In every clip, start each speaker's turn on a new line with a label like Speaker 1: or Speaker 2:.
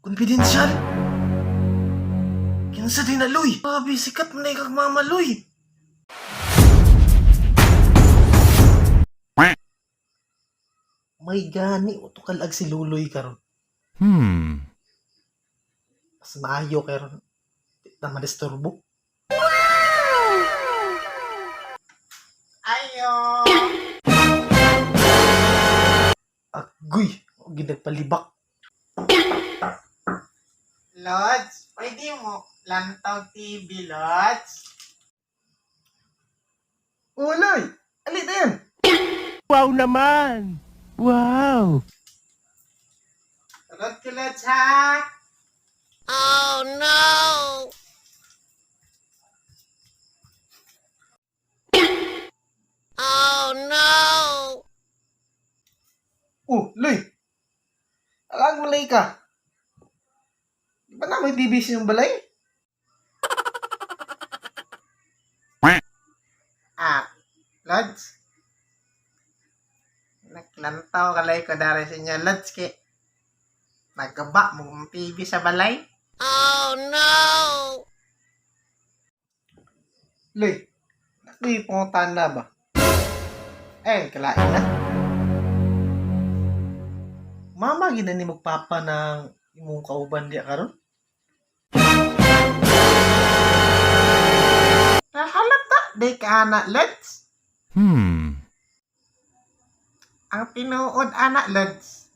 Speaker 1: Konfidensyal? Kinsa din na, Loy? Grabe, sikat man na kag mama, Loy. May gani, utukalag si Luloy karon. Mas maayo karon. Di na madisturbo.
Speaker 2: Ayo!
Speaker 1: Agoy, o ginagpalibak.
Speaker 2: Lods, pwede mo lantaw TV, Lods?
Speaker 1: Oh, Loy! Alit na yan!
Speaker 3: Wow naman! Wow!
Speaker 2: Tulad ko, Lods, ha?
Speaker 3: Oh no! Oh no!
Speaker 1: Oh, Loy! Alang balay ka. Di ba na may BBC yung balay?
Speaker 2: Lods? Naglantaw kalay ko dari sa inyo, Lods, ki. Nagkaba mong TV sa balay?
Speaker 3: Oh no!
Speaker 1: Loy, nakipungutan na ba?
Speaker 2: Kalain na.
Speaker 1: Mama, gina ni magpapa ng imong kauban diya karon?
Speaker 2: Nahalata, di ka anak, Lods. Ang tinuod, anak, Lods.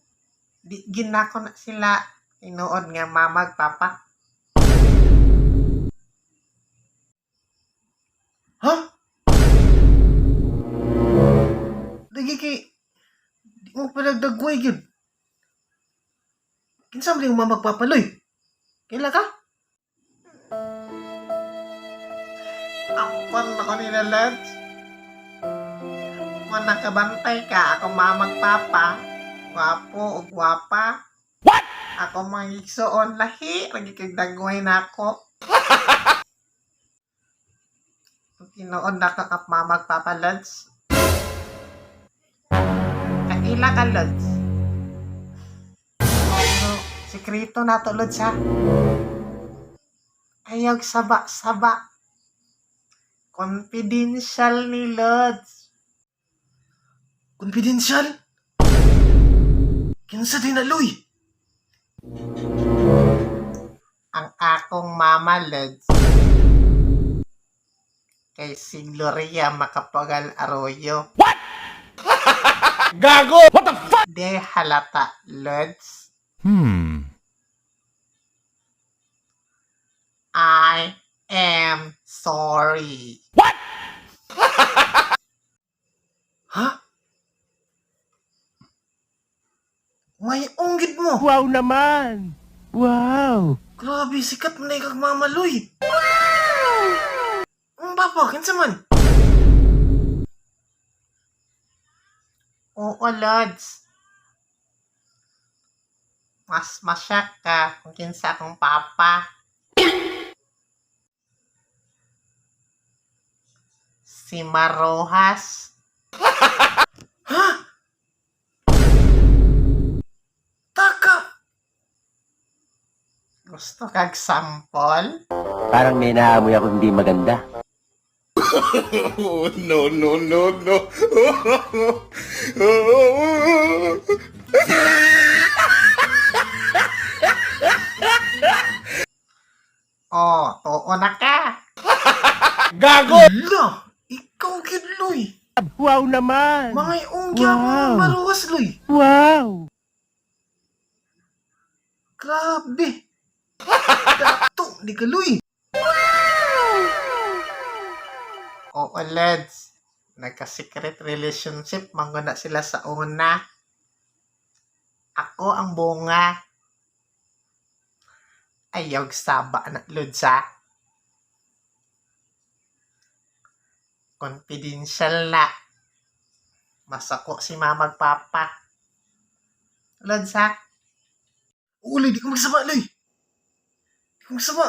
Speaker 2: Di ginako na sila tinuod nga mamag, papa.
Speaker 1: Ha? Lagi kay di mo palagdagway gyud. Kinsa man yung mamagpapaloy? Kaila ka?
Speaker 2: Ang ako nila, Lods. Kung nakabantay ka, ako mamag, papa. Gwapo o gwapa.
Speaker 3: What?
Speaker 2: Ako mangigsoon lahi. Lagi kag dagway na ako. Tinood na ka kap mamag, papa, Lods. Kaila ka, Lods. Ano, sikrito na to, Lods, ha? Ayaw saba-saba. Confidential ni Lods.
Speaker 1: Konfidensyal? Kinsa din na, Loy?
Speaker 2: Ang akong mama, Lods. Kay si Gloria Macapagal Arroyo.
Speaker 3: What? Gago! What the fuck?
Speaker 2: De halata, Lods. I am sorry.
Speaker 3: What?
Speaker 1: Ha? May unggit mo!
Speaker 3: Wow naman! Wow!
Speaker 1: Grabe, sikat man na kag mama, Loy. Ang papa, kinsa man?
Speaker 2: Oo, Lods. Mas masyak ka kung kinsa akong papa. Si Marojas.
Speaker 1: Ha? Taka!
Speaker 2: Gusto kag sample?
Speaker 4: Parang may naamoy ako hindi maganda.
Speaker 5: Oh, no, no, no, no.
Speaker 2: Oh, oo na ka.
Speaker 3: Gago!
Speaker 1: Hala! Ikaw, kid, Loy.
Speaker 3: Wow naman!
Speaker 1: Mga unggya mo
Speaker 3: Wow.
Speaker 1: maruwas, Loy.
Speaker 3: Wow!
Speaker 1: Grabe. Dato, di ka, Loy.
Speaker 2: Oo, Lods. Nagka-secret relationship. Manguna sila sa una. Ako ang bunga. Ayaw saba na, Lods, ha? Confidential na. Masako si mamag papa. Lods, ha?
Speaker 1: Uli, di ka magsama, Loy. Di ka magsama.